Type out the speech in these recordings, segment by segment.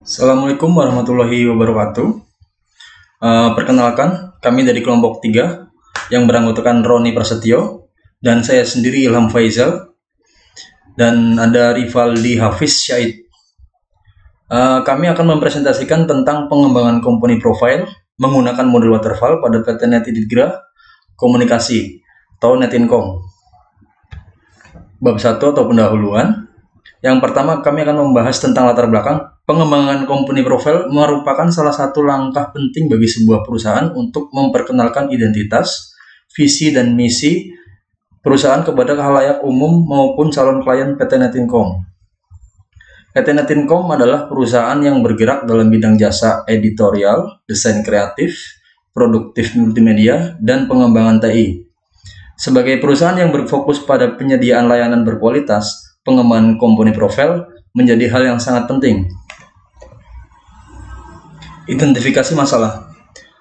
Assalamualaikum warahmatullahi wabarakatuh. Perkenalkan, kami dari kelompok 3 yang beranggotakan Roni Prasetyo dan saya sendiri Ilham Faizal dan ada Rivaldi Hafiz Syahid. Kami akan mempresentasikan tentang pengembangan company profile menggunakan model waterfall pada PT Netidgra Komunikasi atau Netinkom. Bab 1 atau pendahuluan. Yang pertama, kami akan membahas tentang latar belakang. Pengembangan company profile merupakan salah satu langkah penting bagi sebuah perusahaan untuk memperkenalkan identitas, visi, dan misi perusahaan kepada khalayak umum maupun calon klien PT Netinkom. PT Netinkom adalah perusahaan yang bergerak dalam bidang jasa editorial, desain kreatif, produktif multimedia, dan pengembangan TI. Sebagai perusahaan yang berfokus pada penyediaan layanan berkualitas, pengembangan company profile menjadi hal yang sangat penting. Identifikasi masalah.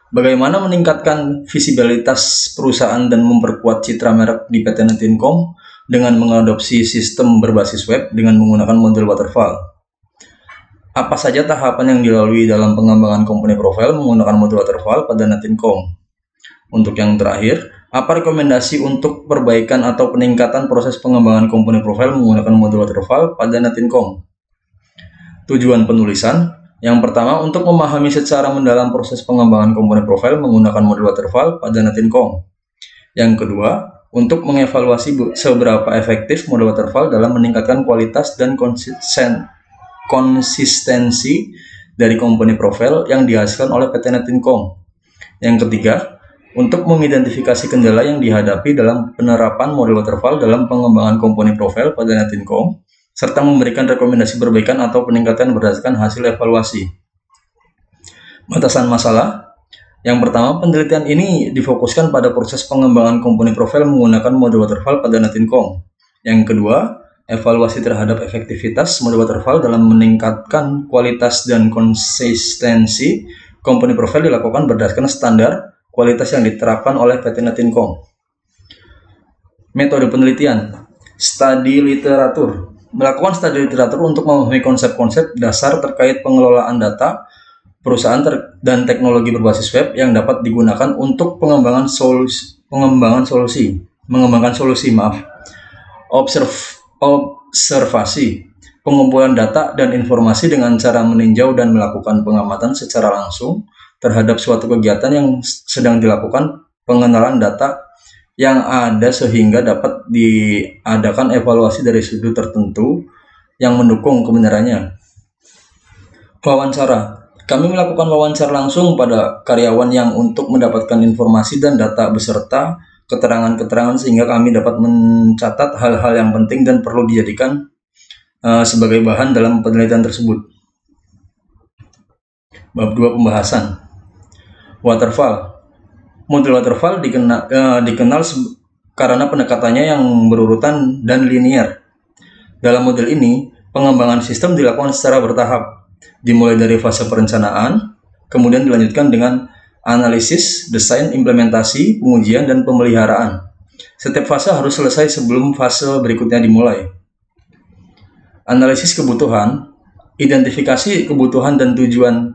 Bagaimana meningkatkan visibilitas perusahaan dan memperkuat citra merek di PT Netinkom dengan mengadopsi sistem berbasis web dengan menggunakan model waterfall. Apa saja tahapan yang dilalui dalam pengembangan company profile menggunakan model waterfall pada Netinkom? Untuk yang terakhir, apa rekomendasi untuk perbaikan atau peningkatan proses pengembangan company profile menggunakan model waterfall pada Netinkom? Tujuan penulisan. Yang pertama, untuk memahami secara mendalam proses pengembangan company profile menggunakan model waterfall pada Netinkom. Yang kedua, untuk mengevaluasi seberapa efektif model waterfall dalam meningkatkan kualitas dan konsistensi dari company profile yang dihasilkan oleh PT Netinkom. Yang ketiga, untuk mengidentifikasi kendala yang dihadapi dalam penerapan model waterfall dalam pengembangan company profile pada Netinkom, serta memberikan rekomendasi perbaikan atau peningkatan berdasarkan hasil evaluasi. Batasan masalah. Yang pertama, penelitian ini difokuskan pada proses pengembangan company profile menggunakan model waterfall pada Netinkom. Yang kedua, evaluasi terhadap efektivitas model waterfall dalam meningkatkan kualitas dan konsistensi company profile dilakukan berdasarkan standar kualitas yang diterapkan oleh PT Netinkom. Metode penelitian. Studi literatur. Melakukan studi literatur untuk memahami konsep-konsep dasar terkait pengelolaan data perusahaan dan teknologi berbasis web yang dapat digunakan untuk mengembangkan solusi, observasi, pengumpulan data dan informasi dengan cara meninjau dan melakukan pengamatan secara langsung terhadap suatu kegiatan yang sedang dilakukan, pengenalan data yang ada sehingga dapat diadakan evaluasi dari sudut tertentu yang mendukung kebenarannya. Wawancara. Kami melakukan wawancara langsung pada karyawan yang untuk mendapatkan informasi dan data beserta keterangan-keterangan sehingga kami dapat mencatat hal-hal yang penting dan perlu dijadikan sebagai bahan dalam penelitian tersebut. Bab 2 pembahasan. Waterfall. Model waterfall dikenal karena pendekatannya yang berurutan dan linier. Dalam model ini, pengembangan sistem dilakukan secara bertahap, dimulai dari fase perencanaan, kemudian dilanjutkan dengan analisis, desain, implementasi, pengujian, dan pemeliharaan. Setiap fase harus selesai sebelum fase berikutnya dimulai. Analisis kebutuhan, identifikasi kebutuhan dan tujuan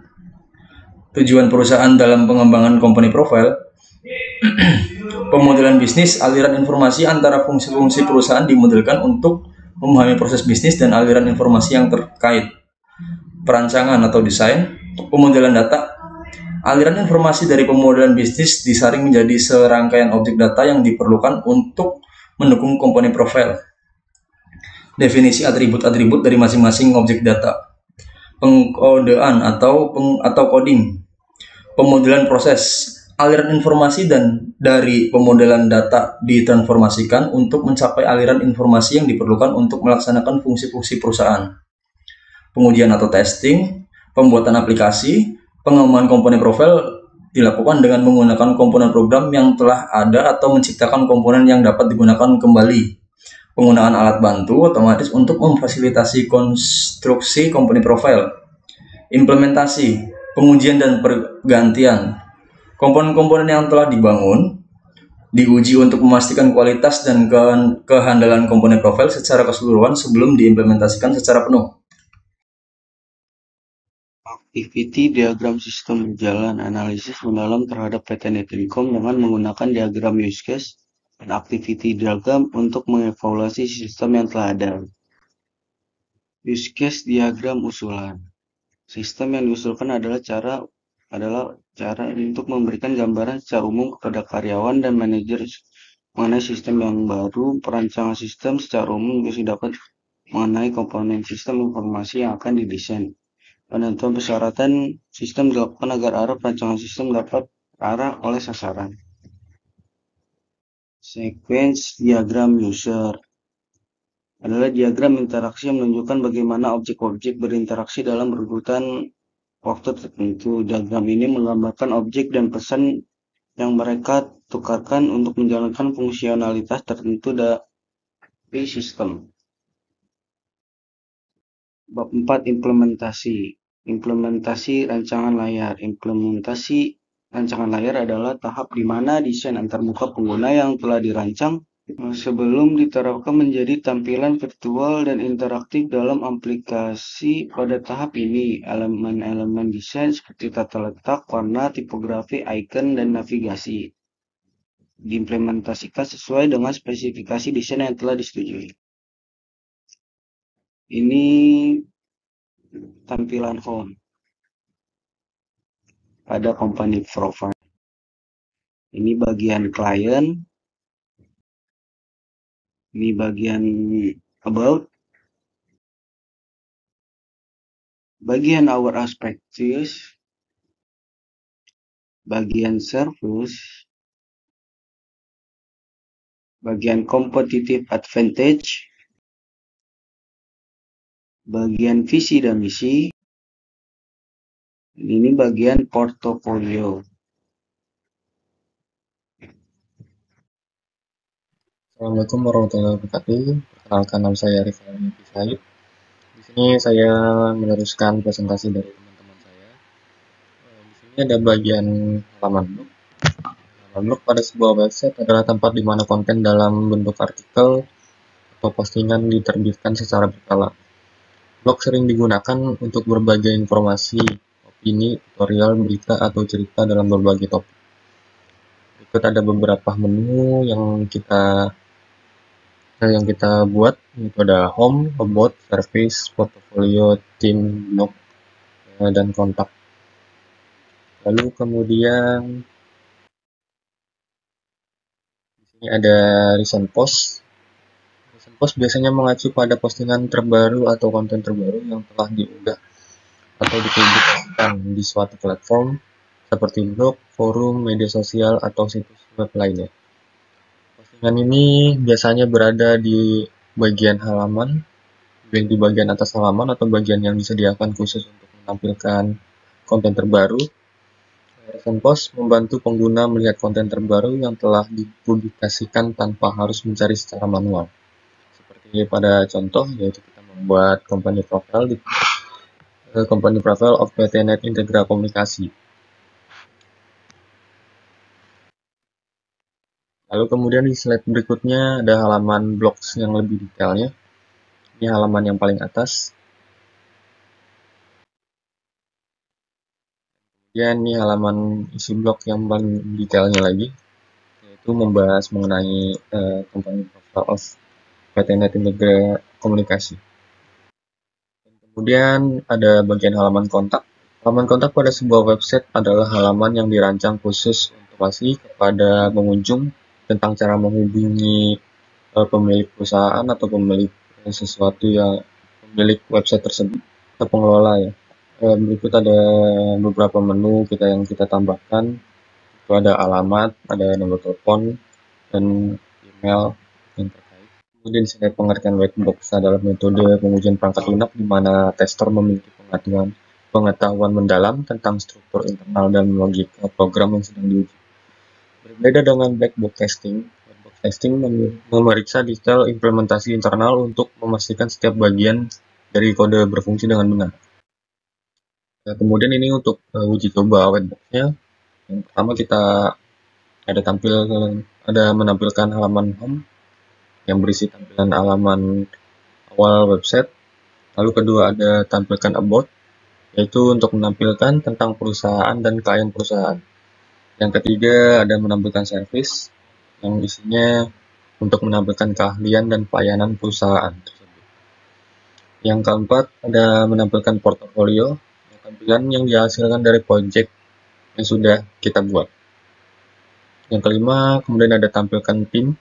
perusahaan dalam pengembangan company profile. Pemodelan bisnis, aliran informasi antara fungsi-fungsi perusahaan dimodelkan untuk memahami proses bisnis dan aliran informasi yang terkait. Perancangan atau desain, pemodelan data. Aliran informasi dari pemodelan bisnis disaring menjadi serangkaian objek data yang diperlukan untuk mendukung company profile. Definisi atribut-atribut dari masing-masing objek data. Pengkodean atau coding. Pemodelan proses. Aliran informasi dan dari pemodelan data ditransformasikan untuk mencapai aliran informasi yang diperlukan untuk melaksanakan fungsi-fungsi perusahaan. Pengujian atau testing, pembuatan aplikasi, pengembangan komponen profile dilakukan dengan menggunakan komponen program yang telah ada atau menciptakan komponen yang dapat digunakan kembali. Penggunaan alat bantu otomatis untuk memfasilitasi konstruksi komponen profile. Implementasi, pengujian dan pergantian. Komponen-komponen yang telah dibangun diuji untuk memastikan kualitas dan kehandalan komponen profile secara keseluruhan sebelum diimplementasikan secara penuh. Activity diagram sistem berjalan, analisis mendalam terhadap PT Netinkom dengan menggunakan diagram use case dan activity diagram untuk mengevaluasi sistem yang telah ada. Use case diagram usulan. Sistem yang diusulkan adalah cara untuk memberikan gambaran secara umum kepada karyawan dan manajer mengenai sistem yang baru. Perancangan sistem secara umum bisa dapat mengenai komponen sistem informasi yang akan didesain. Penentuan persyaratan sistem dilakukan agar arah perancangan sistem dapat arah oleh sasaran. Sequence diagram user adalah diagram interaksi yang menunjukkan bagaimana objek-objek berinteraksi dalam berurutan waktu tertentu. Diagram ini menggambarkan objek dan pesan yang mereka tukarkan untuk menjalankan fungsionalitas tertentu dari sistem. Bab 4 implementasi. Implementasi rancangan layar. Implementasi rancangan layar adalah tahap di mana desain antarmuka pengguna yang telah dirancang sebelum diterapkan menjadi tampilan virtual dan interaktif dalam aplikasi. Pada tahap ini, elemen-elemen desain seperti tata letak, warna, tipografi, icon, dan navigasi diimplementasikan sesuai dengan spesifikasi desain yang telah disetujui. Ini tampilan home pada company profile. Ini bagian klien. Ini bagian about. Bagian our aspects. Bagian service. Bagian competitive advantage. Bagian visi dan misi. Ini bagian portofolio. Assalamualaikum warahmatullahi wabarakatuh. Perkenalkan, nama saya Arif Alfi Said. Di sini saya meneruskan presentasi dari teman-teman saya. Di sini ada bagian halaman blog. Halaman blog pada sebuah website adalah tempat di mana konten dalam bentuk artikel atau postingan diterbitkan secara berkala. Blog sering digunakan untuk berbagai informasi, opini, tutorial, berita, atau cerita dalam berbagai topik. Berikut ada beberapa menu yang kita buat, itu ada home, about, service, portfolio, team, blog, dan kontak. Lalu kemudian di sini ada recent post. Recent post biasanya mengacu pada postingan terbaru atau konten terbaru yang telah diunggah atau dipublikasikan di suatu platform seperti blog, forum, media sosial, atau situs web lainnya. Postingan ini biasanya berada di bagian halaman, di bagian atas halaman atau bagian yang disediakan khusus untuk menampilkan konten terbaru. Recent post membantu pengguna melihat konten terbaru yang telah dipublikasikan tanpa harus mencari secara manual. Seperti pada contoh, yaitu kita membuat company profile of PT Net Integra Komunikasi. Lalu kemudian di slide berikutnya ada halaman blogs yang lebih detailnya. Ini halaman yang paling atas. Kemudian ini halaman isi blog yang paling detailnya lagi, yaitu membahas mengenai company profile of PT Net Integra Komunikasi. Dan kemudian ada bagian halaman kontak. Halaman kontak pada sebuah website adalah halaman yang dirancang khusus informasi kepada pengunjung tentang cara menghubungi pemilik perusahaan atau pemilik sesuatu yang pemilik website tersebut atau pengelola ya. Berikut ada beberapa menu yang kita tambahkan. Itu ada alamat, ada nomor telepon, dan email yang terkait. Kemudian di sini pengertian white box adalah metode pengujian perangkat lunak di mana tester memiliki pengetahuan mendalam tentang struktur internal dan logika program yang sedang diuji. Berbeda dengan black box testing, white box testing memeriksa detail implementasi internal untuk memastikan setiap bagian dari kode berfungsi dengan benar. Kemudian ini untuk uji coba white box-nya. Yang pertama kita ada menampilkan halaman home yang berisi tampilan halaman awal website. Lalu kedua ada tampilkan about. yaitu untuk menampilkan tentang perusahaan dan klien perusahaan. Yang ketiga ada menampilkan service, yang isinya untuk menampilkan keahlian dan pelayanan perusahaan tersebut. Yang keempat ada menampilkan portofolio, tampilan yang dihasilkan dari proyek yang sudah kita buat. Yang kelima kemudian ada tampilkan tim,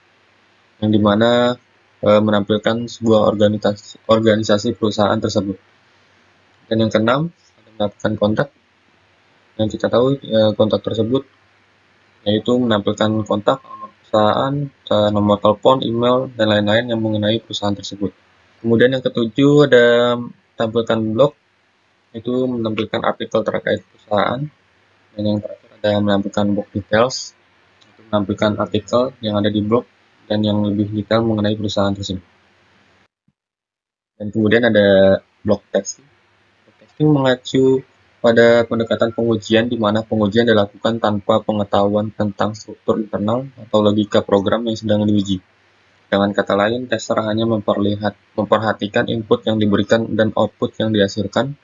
yang dimana menampilkan sebuah organisasi perusahaan tersebut. Dan yang keenam ada menampilkan kontak, yang kita tahu kontak tersebut yaitu menampilkan kontak, nomor perusahaan, nomor telepon, email, dan lain-lain yang mengenai perusahaan tersebut. Kemudian yang ketujuh ada tampilkan blog, itu menampilkan artikel terkait perusahaan. Dan yang terakhir ada menampilkan blog details, itu menampilkan artikel yang ada di blog dan yang lebih detail mengenai perusahaan tersebut. Dan kemudian ada blog texting. Blog texting mengacu pada pendekatan pengujian di mana pengujian dilakukan tanpa pengetahuan tentang struktur internal atau logika program yang sedang diuji. Dengan kata lain, tester hanya memperhatikan input yang diberikan dan output yang dihasilkan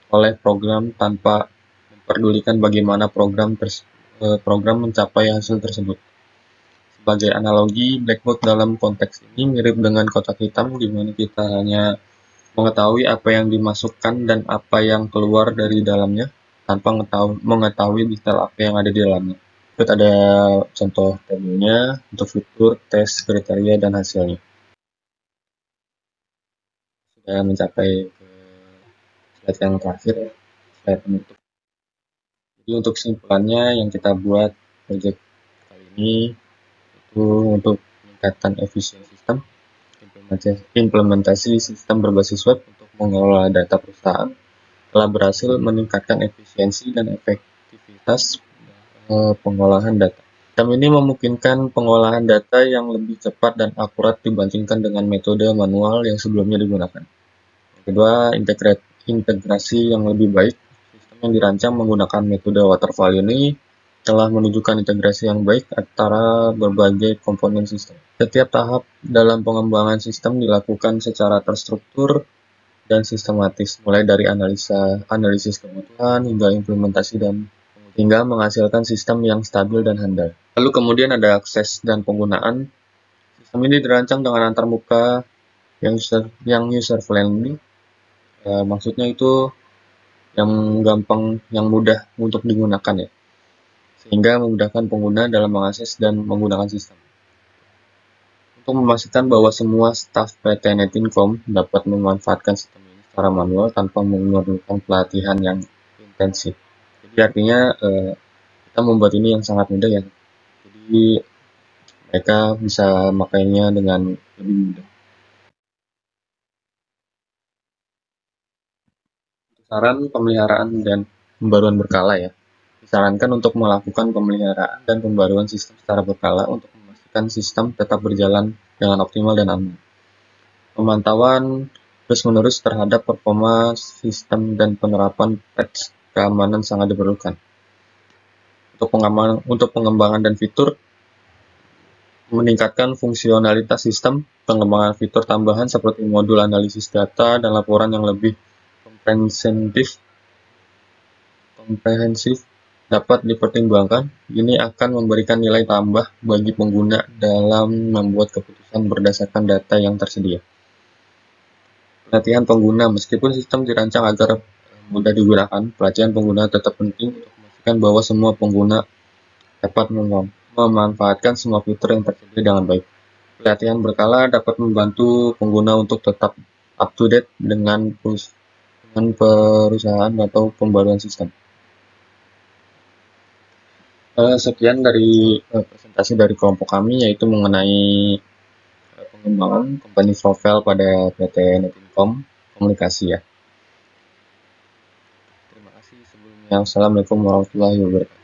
oleh program tanpa memperdulikan bagaimana program mencapai hasil tersebut. Sebagai analogi, black box dalam konteks ini mirip dengan kotak hitam di mana kita hanya mengetahui apa yang dimasukkan dan apa yang keluar dari dalamnya tanpa mengetahui detail apa yang ada di dalamnya. Berikut ada contoh tabelnya untuk fitur, tes, kriteria, dan hasilnya. Sudah mencapai ke slide yang terakhir ya, slide penutup. Jadi untuk kesimpulannya yang kita buat project kali ini itu untuk meningkatkan efisiensi sistem, implementasi sistem berbasis web untuk mengelola data perusahaan telah berhasil meningkatkan efisiensi dan efektivitas pengolahan data. Sistem ini memungkinkan pengolahan data yang lebih cepat dan akurat dibandingkan dengan metode manual yang sebelumnya digunakan. Yang kedua, integrasi yang lebih baik. Sistem yang dirancang menggunakan metode waterfall ini telah menunjukkan integrasi yang baik antara berbagai komponen sistem. Setiap tahap dalam pengembangan sistem dilakukan secara terstruktur dan sistematis, mulai dari analisis kebutuhan hingga implementasi dan hingga menghasilkan sistem yang stabil dan handal. Lalu kemudian ada akses dan penggunaan. Sistem ini dirancang dengan antarmuka yang user friendly. Maksudnya itu yang gampang, yang mudah untuk digunakan ya, sehingga memudahkan pengguna dalam mengakses dan menggunakan sistem. Untuk memastikan bahwa semua staf PT Netinkom dapat memanfaatkan sistem ini secara manual tanpa memerlukan pelatihan yang intensif. Jadi artinya kita membuat ini yang sangat mudah ya. Jadi mereka bisa makainya dengan lebih mudah. Saran pemeliharaan dan pembaruan berkala ya. Disarankan untuk melakukan pemeliharaan dan pembaruan sistem secara berkala untuk memastikan sistem tetap berjalan dengan optimal dan aman. Pemantauan terus-menerus terhadap performa sistem dan penerapan patch keamanan sangat diperlukan. Untuk pengembangan dan fitur, meningkatkan fungsionalitas sistem, pengembangan fitur tambahan seperti modul analisis data dan laporan yang lebih komprehensif dapat dipertimbangkan. Ini akan memberikan nilai tambah bagi pengguna dalam membuat keputusan berdasarkan data yang tersedia. Pelatihan pengguna, meskipun sistem dirancang agar mudah digunakan, pelatihan pengguna tetap penting untuk memastikan bahwa semua pengguna dapat memanfaatkan semua fitur yang tersedia dengan baik. Pelatihan berkala dapat membantu pengguna untuk tetap up to date dengan perusahaan atau pembaruan sistem. Sekian dari presentasi dari kelompok kami, yaitu mengenai pengembangan company profile pada PT Netinkom Komunikasi ya. Terima kasih sebelumnya. Assalamualaikum warahmatullahi wabarakatuh.